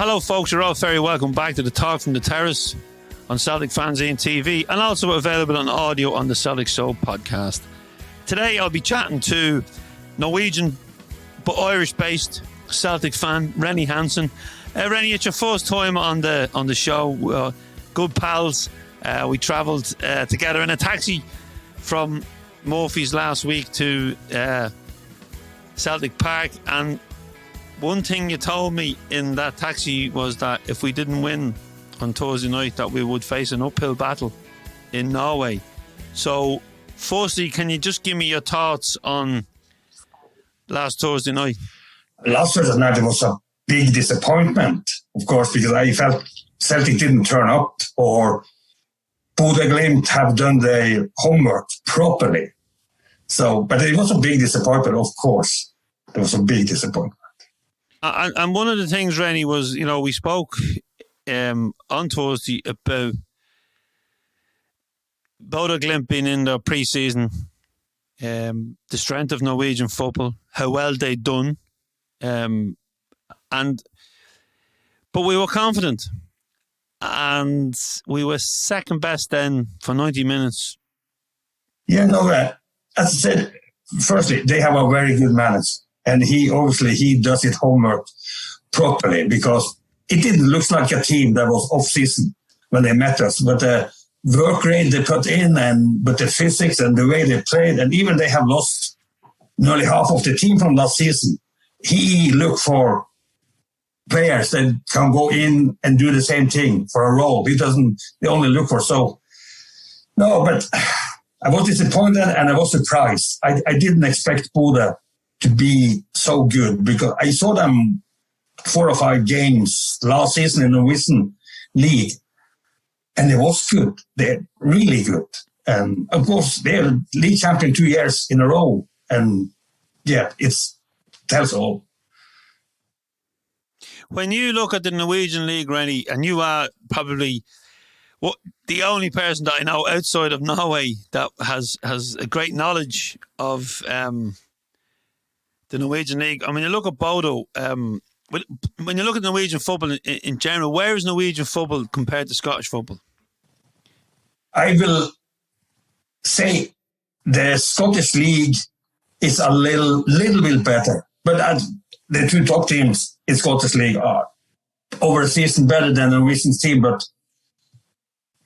Hello folks, you're all very welcome back to the Talk from the Terrace on Celtic Fans and TV, and also available on audio on the Celtic Show podcast. Today I'll be chatting to Norwegian but Irish-based Celtic fan Rene Hansen. Rene, it's your first time on the show. Good pals. We travelled together in a taxi from Murphy's last week to Celtic Park, and one thing you told me in that taxi was that if we didn't win on Thursday night, that we would face an uphill battle in Norway. So, firstly, can you just give me your thoughts on last Thursday night? Last Thursday night, it was a big disappointment, of course, because I felt Celtic didn't turn up, or Bodo Glimt have done their homework properly. So, but it was a big disappointment, of course. It was a big disappointment. And one of the things, Rene, was, we spoke on Thursday about Bodo Glimt being in their pre-season, the strength of Norwegian football, how well they'd done, but we were confident, and we were second best then for 90 minutes. Yeah, as I said, firstly, they have a very good manager. And he does his homework properly, because it didn't look like a team that was off-season when they met us. But the work rate they put in, but the physics and the way they played, and even they have lost nearly half of the team from last season. He looked for players that can go in and do the same thing for a role. They only look for so. No, but I was disappointed and I was surprised. I didn't expect Bodo to be so good, because I saw them 4 or 5 games last season in the Norwegian League, and it was good. They're really good. And of course, they're league champion 2 years in a row. And yeah, it tells all. When you look at the Norwegian League, Rene, and you are probably the only person that I know outside of Norway that has a great knowledge of the Norwegian League. I mean, you look at Bodo, when you look at Norwegian football in general, where is Norwegian football compared to Scottish football? I will say the Scottish League is a little bit better, but the 2 top teams in Scottish League are over a season better than the Norwegian team. But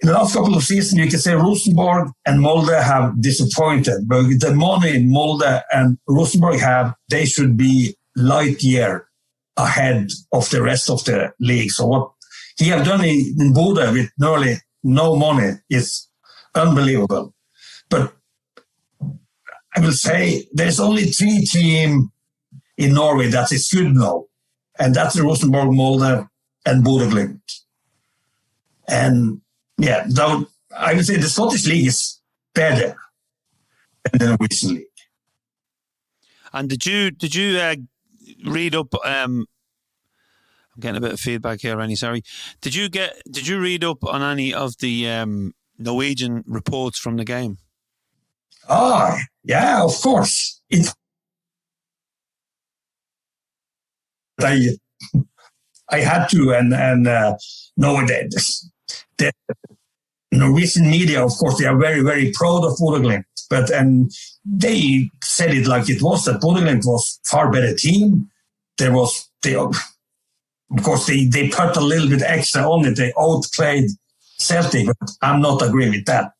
in the last couple of seasons, you can say Rosenborg and Molde have disappointed. But the money Molde and Rosenborg have, they should be light year ahead of the rest of the league. So what he have done in Bodø with nearly no money is unbelievable. But I will say there's only 3 teams in Norway that is good now. And that's the Rosenborg, Molde, and Bodo Glimt. And yeah, I would say the Scottish League is better than the Norwegian League. And did you read up? I'm getting a bit of feedback here, Rene. Sorry. Did you read up on any of the Norwegian reports from the game? Oh, yeah, of course. I had to, and no, the Norwegian media, of course, they are very, very proud of Bodo Glimt, and they said it like it was, that Bodo Glimt was far better team. Of course, they put a little bit extra on it. They outplayed Celtic, but I'm not agreeing with that.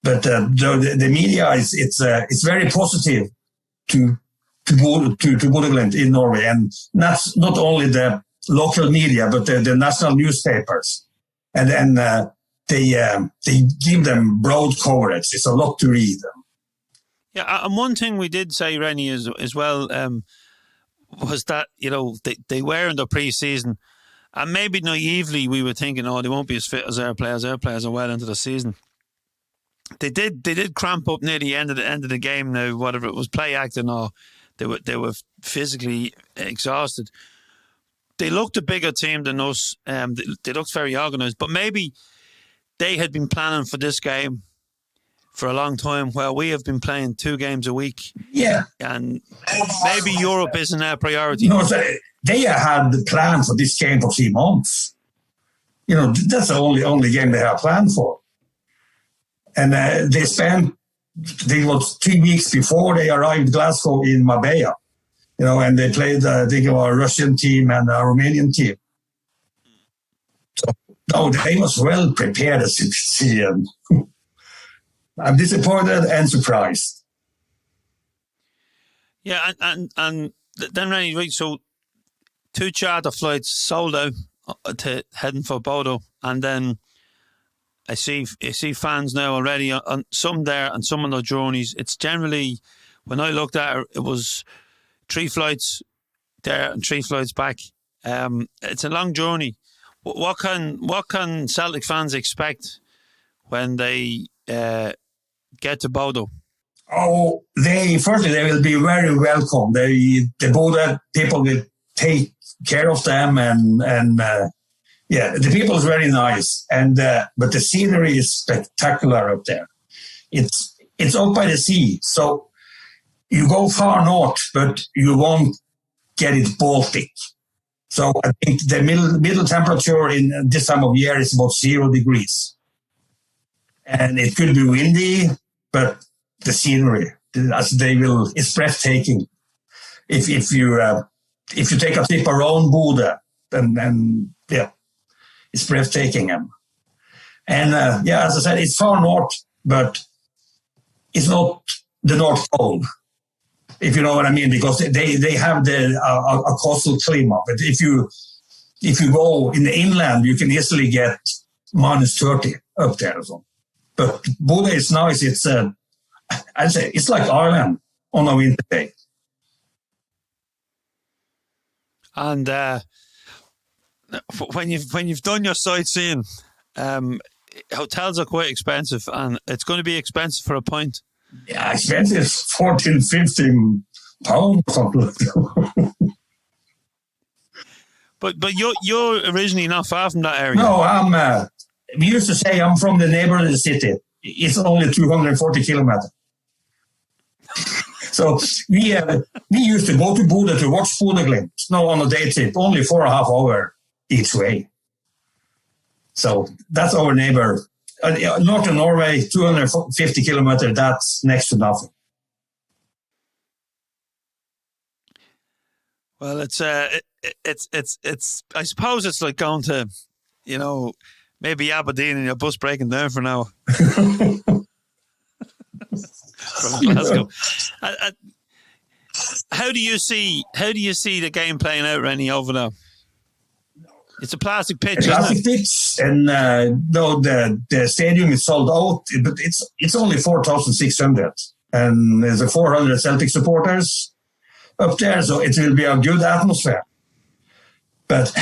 But the media it's very positive to Bodo Glimt in Norway, and that's not only the local media, but the national newspapers. And then they give them broad coverage. It's a lot to read. Yeah, and one thing we did say, Rene, as well, was that, they were in the pre-season, and maybe naively we were thinking, they won't be as fit as our players. Our players are well into the season. They did cramp up near the end of the game now, whatever it was, play acting, or they were physically exhausted. They looked a bigger team than us. They looked very organised, but maybe they had been planning for this game for a long time, while we have been playing 2 games a week. Yeah. And maybe Europe isn't our priority. No, they had planned for this game for 3 months. That's the only game they have planned for. And they spent, it was 3 weeks before they arrived in Glasgow in Marbella, and they played, a Russian team and a Romanian team. So, no, they was well prepared, as you can see. And I'm disappointed and surprised. Yeah, and then, Rene, right, so 2 charter flights sold out to heading for Bodo, and then I see fans now already on some there and some on their journeys. It's generally, when I looked at it was 3 flights there and 3 flights back. It's a long journey. What can Celtic fans expect when they get to Bodo? Oh, they will be very welcome. The Bodo people will take care of them, and the people is very nice, but the scenery is spectacular up there. It's up by the sea, so you go far north, but you won't get it Baltic. So I think the middle temperature in this time of year is about 0 degrees, and it could be windy, but the scenery, it's breathtaking. If you take a trip around Bodo, then it's breathtaking. And as I said, it's far north, but it's not the North Pole, if you know what I mean, because they have a coastal climate. But if you go in the inland, you can easily get -30 up there or something. But Bodo is nice. It's I'd say it's like Ireland on a winter day. And when you've done your sightseeing, hotels are quite expensive, and it's going to be expensive for a pint. Yeah, expensive, 14, 15 pounds or something. But you're originally not far from that area. No, we used to say I'm from the neighboring city. It's only 240 kilometers. So we used to go to Bodo to watch Bodo Glimt. No, on a day trip, only 4.5 hours each way. So that's our neighbor. Northern Norway, 250 kilometers. That's next to nothing. Well, it's I suppose it's like going to, maybe Aberdeen and your bus breaking down for an hour. From Glasgow. How do you see the game playing out, Rene, over there? It's a plastic pitch, plastic isn't it? pitch, and the stadium is sold out, but it's only 4,600, and there's 400 Celtic supporters up there, so it will be a good atmosphere. But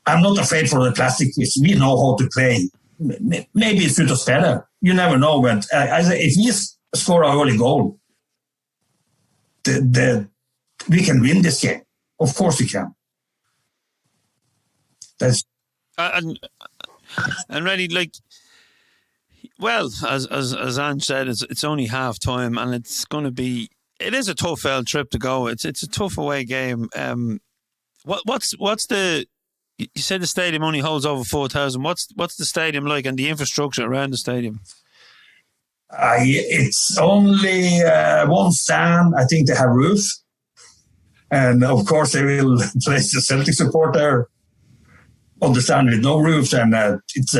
I'm not afraid for the plastic pitch. We know how to play. Maybe it suits us better. You never know. But if we score an early goal, we can win this game. Of course we can. That's and Rene, as Ange said, it's only half time, and it is a tough trip to go. It's a tough away game. What's the? You said the stadium only holds over 4,000. What's the stadium like, and the infrastructure around the stadium? It's only one stand. I think they have roof, and of course they will place the Celtic supporter on the stand with no roof, and it's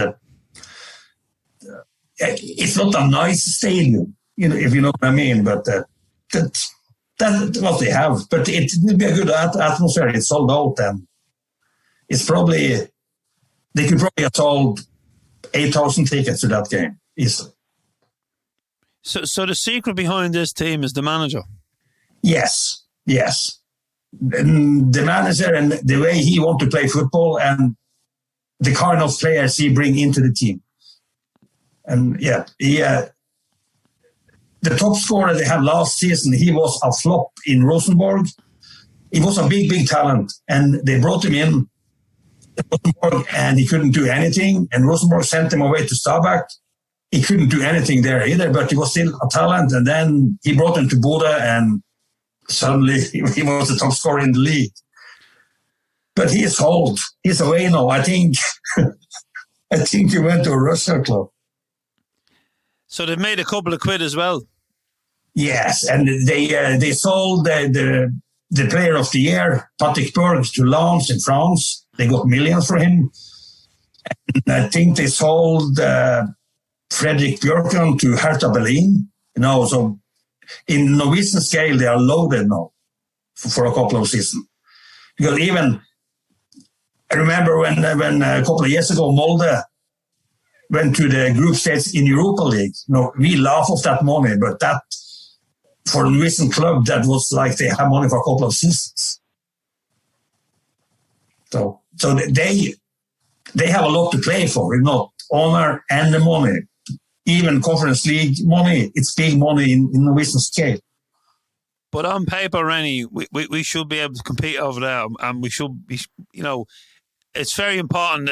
not a nice stadium, if you know what I mean. But that's what they have. But it will be a good atmosphere. It's sold out, and it's probably they could probably have sold 8,000 tickets to that game easily. So the secret behind this team is the manager? Yes. And the manager and the way he wants to play football and the kind of players he brings into the team. And the top scorer they had last season, he was a flop in Rosenborg. He was a big talent, and they brought him in Rosenborg, and he couldn't do anything. And Rosenborg sent him away to Stabæk. He couldn't do anything there either, but he was still a talent. And then he brought him to Bodo, and suddenly he was the top scorer in the league. But he's old. He's away now. I think he went to a Russian club. So they've made a couple of quid as well. Yes, and they sold the player of the year, Patrick Berg, to Lens in France. They got millions for him. And I think they sold Fredrik Björklund to Hertha Berlin. So in Norwegian scale, they are loaded now for a couple of seasons. Because even, I remember when a couple of years ago, Molde went to the group stage in Europa League. We laugh off that money, but that, for a Norwegian club, that was like they had money for a couple of seasons. So they have a lot to play for, honor and the money. Even Conference League money, it's big money in Norwegian scale. But on paper, Rene, we should be able to compete over there, and we should be, it's very important,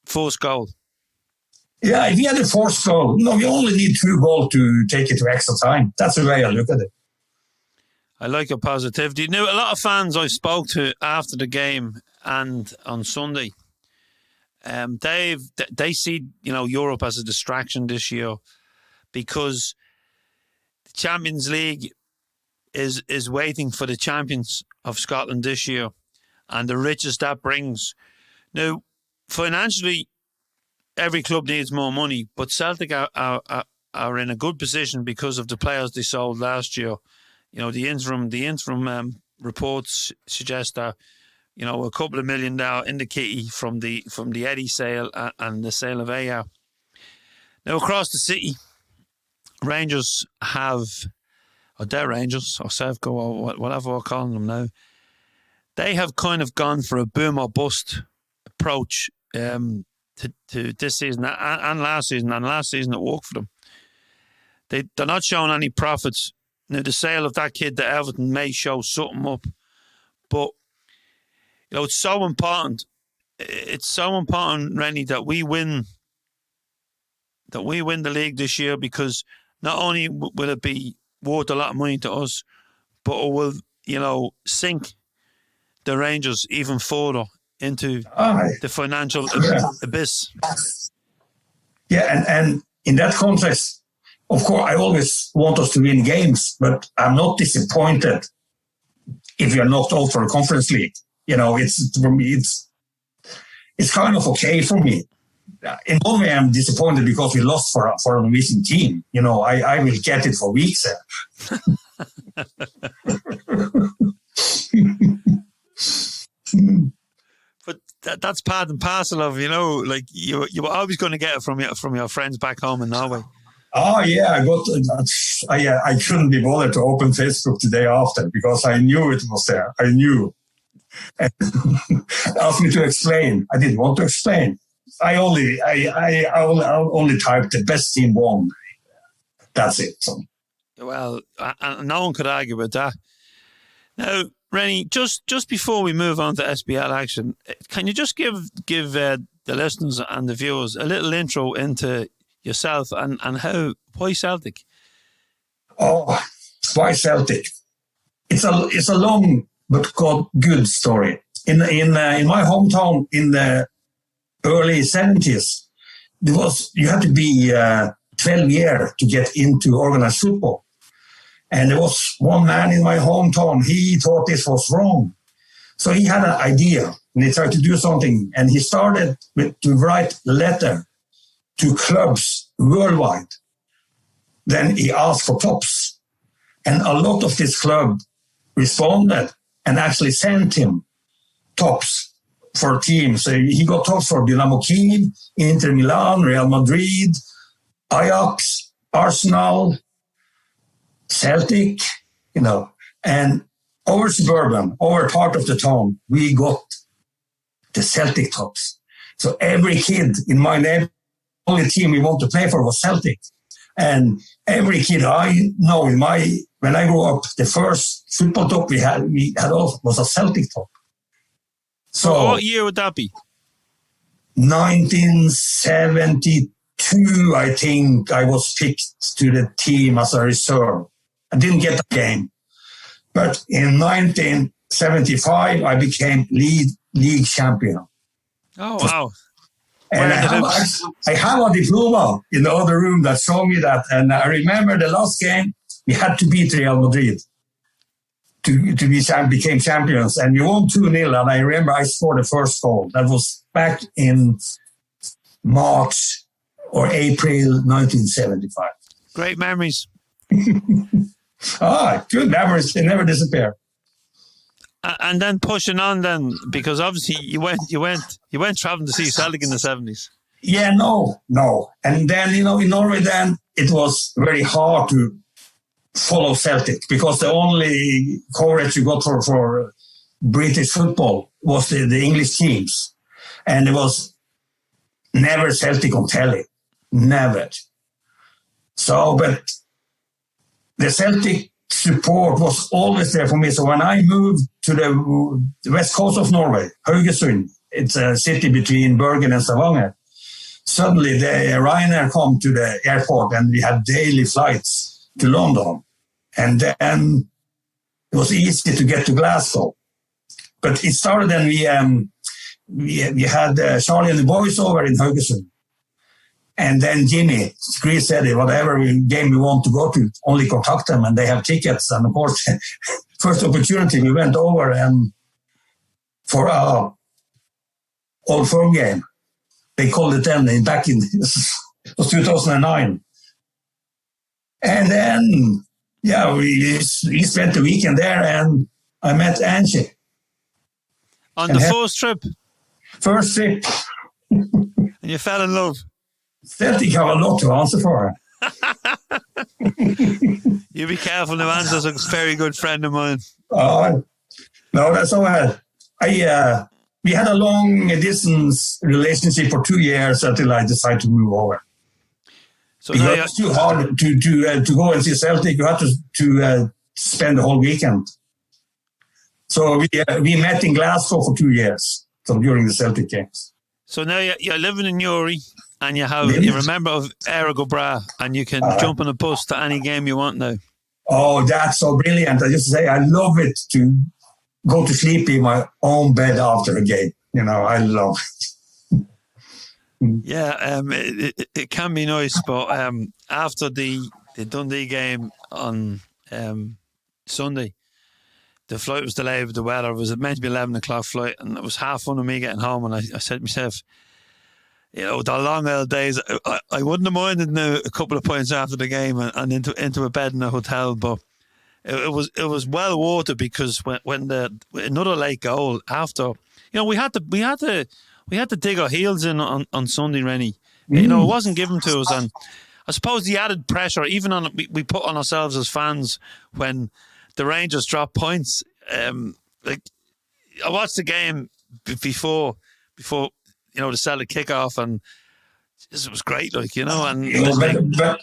first goal. Yeah, if you had a forced goal, we only need 2 goals to take it to extra time. That's the way I look at it. I like your positivity. A lot of fans I spoke to after the game and on Sunday, they see Europe as a distraction this year because the Champions League is waiting for the champions of Scotland this year, and the riches that brings. Now, financially, every club needs more money, but Celtic are in a good position because of the players they sold last year. The interim reports suggest that a couple of million now in the kitty from the Eddie sale and the sale of AR. Now across the city, Rangers have, or their Rangers, or Sevco, or whatever we're calling them now, they have kind of gone for a boom or bust approach to this season and last season. And last season it worked for them. They're not showing any profits. Now the sale of that kid to Everton may show something up, but it's so important. It's so important, Rennie, that we win the league this year, because not only will it be worth a lot of money to us, but it will, sink the Rangers even further into the financial abyss. Yeah, and in that context, of course, I always want us to win games, but I'm not disappointed if you're knocked out for a Conference League. For me, it's kind of okay for me. In one way, I'm disappointed because we lost for a Norwegian team. I will get it for weeks. But that's part and parcel of, like you were always going to get it from your friends back home in Norway. Oh yeah, I couldn't be bothered to open Facebook the day after because I knew it was there. I knew. And asked me to explain. I didn't want to explain. I only typed the best team won. That's it. So. Well, no one could argue with that. Now, Rennie, just before we move on to SBL action, can you just give the listeners and the viewers a little intro into yourself and why Celtic? Oh, why Celtic? It's a long but good story. In my hometown in the early 70s, you had to be 12 years to get into organized football. And there was one man in my hometown, he thought this was wrong. So he had an idea and he tried to do something. And he started to write a letter to clubs worldwide. Then he asked for tops. And a lot of this club responded and actually sent him tops for teams. So he got tops for Dynamo Kiev, Inter Milan, Real Madrid, Ajax, Arsenal, Celtic, and our suburban, our part of the town, we got the Celtic tops. So every kid in my neighborhood, only team we want to play for was Celtic. And every kid I know when I grew up, the first football top we had was a Celtic top. So what year would that be? 1972, I think I was picked to the team as a reserve. I didn't get the game. But in 1975, I became lead league champion. Oh, wow. And I have a diploma in the other room that showed me that. And I remember the last game, we had to beat Real Madrid became champions. And we won 2-0. And I remember I scored the first goal. That was back in March or April 1975. Great memories. Good memories. They never disappear. And then pushing on then, because obviously you went traveling to see Celtic in the 70s. Yeah, no. And then, in Norway then, it was very hard to follow Celtic because the only coverage you got for British football was the English teams. And it was never Celtic on telly. Never. So, but the Celtic support was always there for me. So when I moved to the west coast of Norway, Haugesund, it's a city between Bergen and Stavanger, suddenly the Ryanair come to the airport and we had daily flights to London. And then it was easy to get to Glasgow. But it started and we had Charlie and the Bhoys over in Haugesund. And then Jimmy Grease said, whatever game we want to go to, only contact them and they have tickets. And of course, first opportunity, we went over and for our Old Firm game. They called it then back in, it was 2009. And then, we spent the weekend there and I met Angie. On the first trip? First trip. And you fell in love? Celtic have a lot to answer for. You be careful now, Anne's a very good friend of mine. No, that's all right. We had a long distance relationship for 2 years until I decided to move over. So because it's too hard to go and see Celtic. You have to spend the whole weekend. So we met in Glasgow for 2 years, so during the Celtic games. So now you're living in Newry and you're a member of Ergo Bra and you can jump on a bus to any game you want now. Oh, that's so brilliant. I just say I love it to go to sleep in my own bed after a game. I love it. Yeah, it can be nice, but after the Dundee game on Sunday, the flight was delayed with the weather. It was meant to be 11 o'clock flight, and it was half fun of me getting home. And I said to myself, the long old days, I wouldn't have minded now a couple of points after the game and into a bed in a hotel, but it was well worth it because when another late goal after, we had to dig our heels in on Sunday, Rene. It wasn't given to us, and I suppose the added pressure, even we put on ourselves as fans when the Rangers dropped points. I watched the game before the Celtic kickoff, and it was great, and but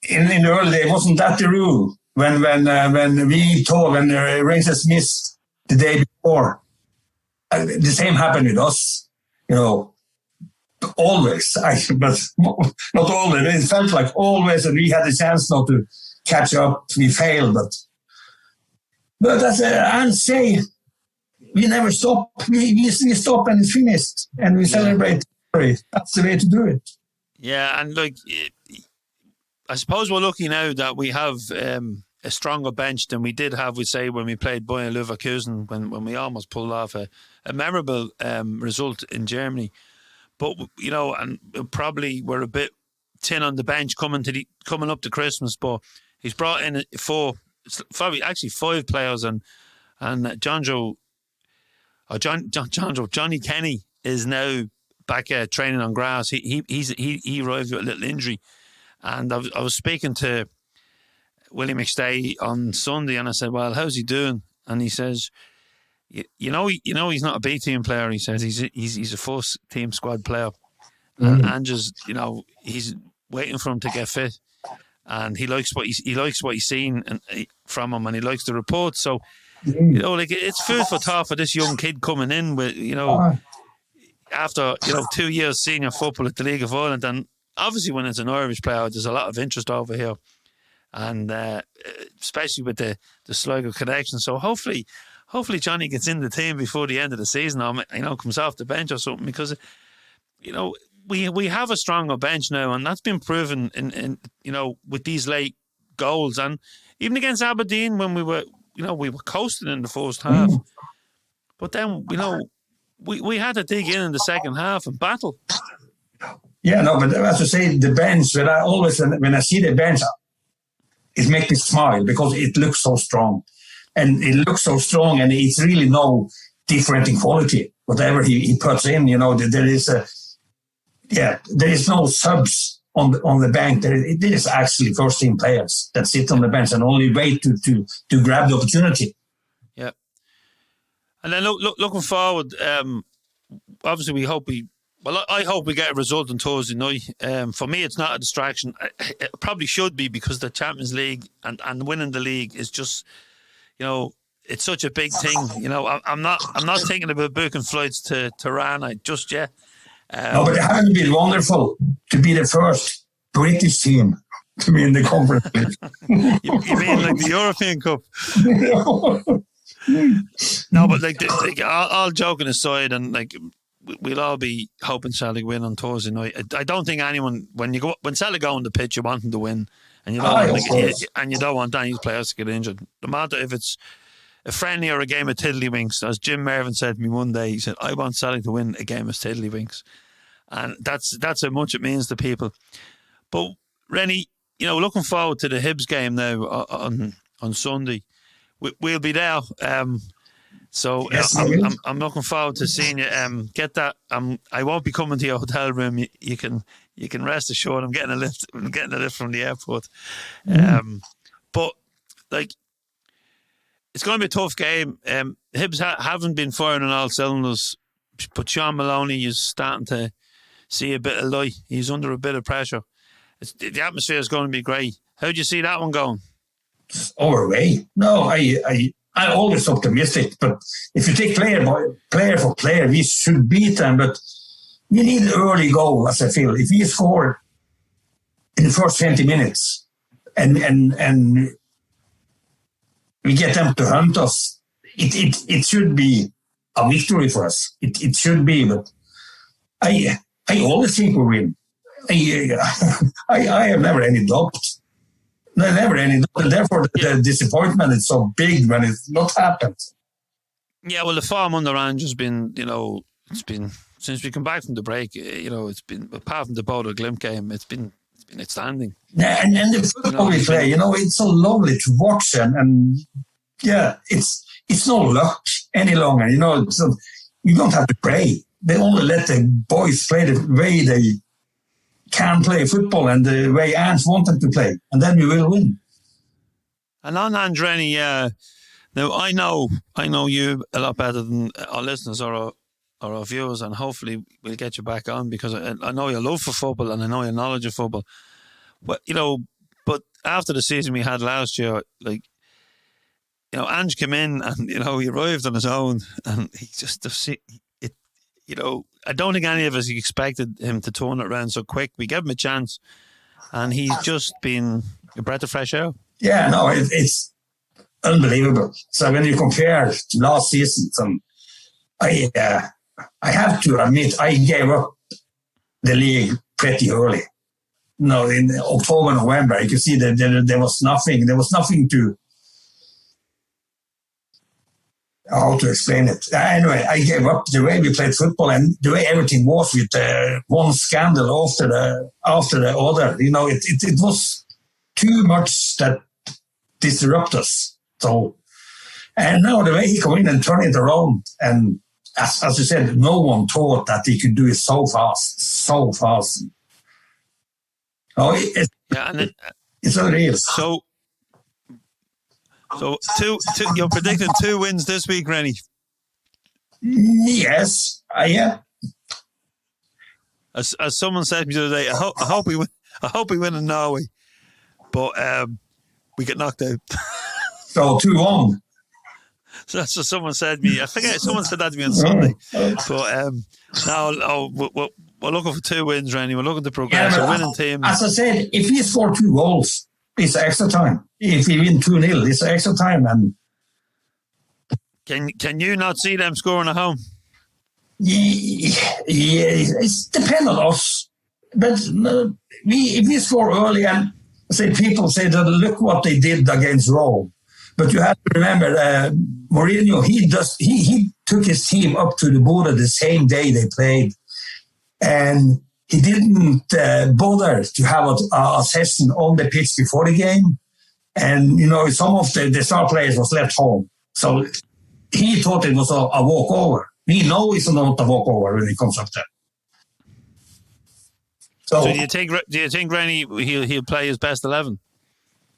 in the early days, wasn't that the rule? When the Rangers missed the day before, the same happened with us. Always, but not always. It felt like always, and we had the chance not to catch up. We failed, but as Anne say, we never stop. We stop and it's finished, and we celebrate. That's the way to do it. Yeah, and I suppose we're lucky now that we have a stronger bench than we did have, when we played Bayer Leverkusen, when we almost pulled off a memorable result in Germany. But and probably we're a bit thin on the bench coming up to Christmas. But he's brought in five players, and Johnny Kenny is now back training on grass. He arrived with a little injury, and I was speaking to Willie McStay on Sunday, and I said, "Well, how's he doing?" And he says, "He's not a B team player." He says he's a first team squad player, and just he's waiting for him to get fit, and he likes what he's seen from him, and he likes the report. So it's food for thought for this young kid coming in with after 2 years senior football at the League of Ireland, and obviously when it's an Irish player, there's a lot of interest over here, and especially with the Sligo connection. So hopefully hopefully Johnny gets in the team before the end of the season, or, comes off the bench or something, because, we have a stronger bench now, and that's been proven in with these late goals, and even against Aberdeen when we were coasting in the first half, but then we had to dig in the second half and battle. Yeah, no, but as I say, the bench, when I see the bench, it makes me smile because it looks so strong. And it looks so strong, and it's really no different in quality. Whatever he puts in, there is no subs on the bench. It is actually first team players that sit on the bench and only wait to grab the opportunity. Yeah. And then looking forward, obviously we hope I hope we get a result on Thursday night. For me, it's not a distraction. It probably should be, because the Champions League and winning the league is just, it's such a big thing. I'm not thinking about booking flights to Tirana just yet. No, but it hasn't been wonderful to be the first British team to be in the Conference League. You mean like the European Cup? No, but all joking aside, and we'll all be hoping Celtic win on Thursday night. I don't think anyone, when Celtic go on the pitch, you want them to win, and you don't want any players to get injured. No matter if it's a friendly or a game of tiddlywinks, as Jim Mervyn said to me one day, he said, "I want Celtic to win a game of tiddlywinks," and that's how much it means to people. But Rennie, looking forward to the Hibs game now on Sunday. We'll be there. So yes, I'm looking forward to seeing you. Get that. I won't be coming to your hotel room. You can rest assured. I'm getting a lift. From the airport. But it's going to be a tough game. Hibs haven't been firing on all cylinders, but Sean Maloney is starting to see a bit of light. He's under a bit of pressure. The atmosphere is going to be great. How do you see that one going? Our way. No, I'm always optimistic, but if you take player for player, we should beat them, but we need an early goal, as I feel. If we score in the first 20 minutes and we get them to hunt us, it should be a victory for us. It should be, but I always think we win. I have never any doubt. No, never any. Therefore, the disappointment is so big when it's not happened. Yeah, well, the form under Ange has been, it's been since we come back from the break. It's been, apart from the Bodo Glimt game, it's been outstanding. Yeah, and the football we play, it's so lovely to watch, and it's no luck any longer. So you don't have to pray. They only let the boys play the way they can play football and the way Ange want them to play, and then we will win. And on Andreni, now I know you a lot better than our listeners or our viewers, and hopefully we'll get you back on, because I know your love for football and I know your knowledge of football. But but after the season we had last year, Ange came in and he arrived on his own, and he just I don't think any of us expected him to turn it around so quick. We gave him a chance, and he's just been a breath of fresh air. Yeah, no, it's unbelievable. So when you compare to last season, I have to admit I gave up the league pretty early. No, in October, November, you can see that there was nothing. There was nothing to. How to explain it? Anyway, I gave up the way we played football and the way everything was, with one scandal after the other. It was too much that disrupted us. So, and now the way he come in and turn it around, and as you said, no one thought that he could do it so fast. Oh, it's unreal. So you're predicting 2 wins this week, Rennie? Yes, I am. As someone said to me the other day, I hope we win in Norway, but we get knocked out. So 2-1. So that's what someone said to me. I forget, someone said that to me on Sunday. But now we're looking for 2 wins, Rennie. We're looking to progress. A winning team. As I said, if we score 2 goals, it's extra time. If we win 2-0, it's extra time. And Can you not see them scoring at home? Yeah, it's depend on us. But if we score early, and people say that look what they did against Rome. But you have to remember, Mourinho, he took his team up to the border the same day they played. And he didn't bother to have a session on the pitch before the game. And, some of the star players was left home. So he thought it was a walkover. We know it's not a walkover when it comes up there. So do you think Rene he'll play his best 11?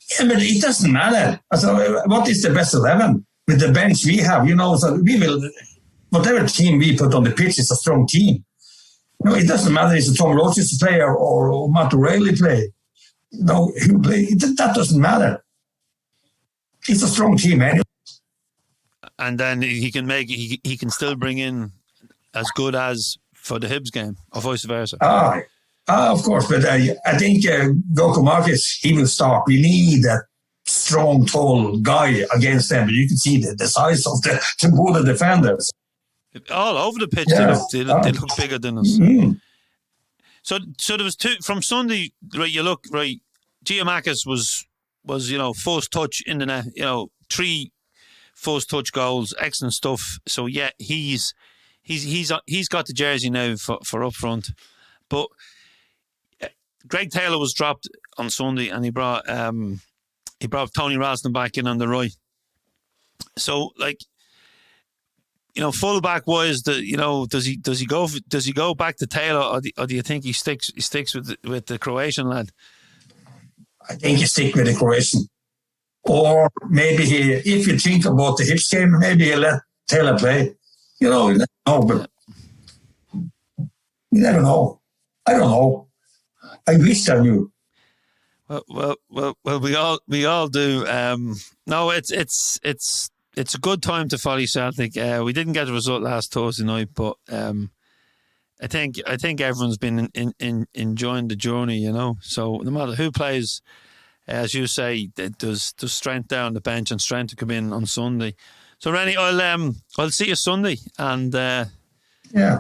Yeah, but it doesn't matter. So what is the best 11? With the bench we have, so we will, whatever team we put on the pitch is a strong team. It doesn't matter if it's a Tom Roach's player or Matt O'Reilly play. He'll play. That doesn't matter. It's a strong team anyway. And then he can still bring in as good as for the Hibs game, or vice versa. Of course, but I think Goko Marcus, he will start. We need that strong, tall guy against them. You can see the size of the border defenders. All over the pitch, they look bigger than us. Mm-hmm. So there was two from Sunday. Right, you look right. Giamakis was first touch in the net. 3 first touch goals, excellent stuff. So yeah, he's got the jersey now for up front. But Greg Taylor was dropped on Sunday, and he brought Tony Ralston back in on the right. So fullback wise, does he go back to Taylor, or do you think he sticks with the Croatian lad? I think you stick with the Croatian, or maybe if you think about the Hibs game, maybe you let Taylor play. You never know, but you never know. I don't know. I wish I knew. Well, we all do. No, it's a good time to follow Celtic. We didn't get the result last Thursday night, but I think everyone's been enjoying the journey. So no matter who plays, as you say, there's strength down the bench and strength to come in on Sunday. So Rene, I'll see you Sunday, and yeah,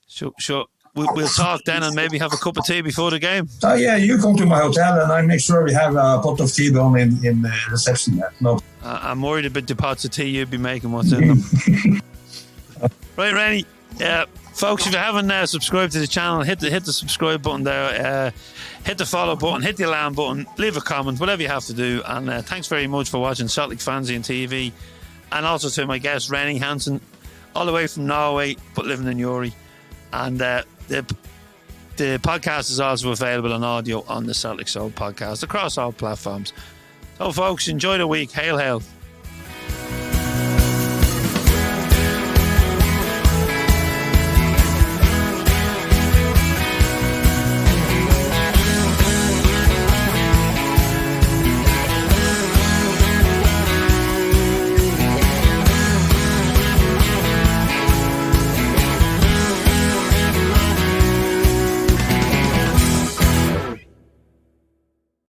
sure. We'll talk then and maybe have a cup of tea before the game. Oh yeah, you come to my hotel and I make sure we have a pot of tea down in the reception there. No, I'm worried about the pots of tea you'd be making. What's in them? Right, Rene. Folks, if you haven't subscribed to the channel, hit the subscribe button there. Hit the follow button. Hit the alarm button. Leave a comment. Whatever you have to do. And thanks very much for watching Celtic Fans on TV. And also to my guest Rene Hansen, all the way from Norway but living in Uri. And the podcast is also available on audio on the Celtic Soul podcast across all platforms. So folks, enjoy the week. Hail, hail.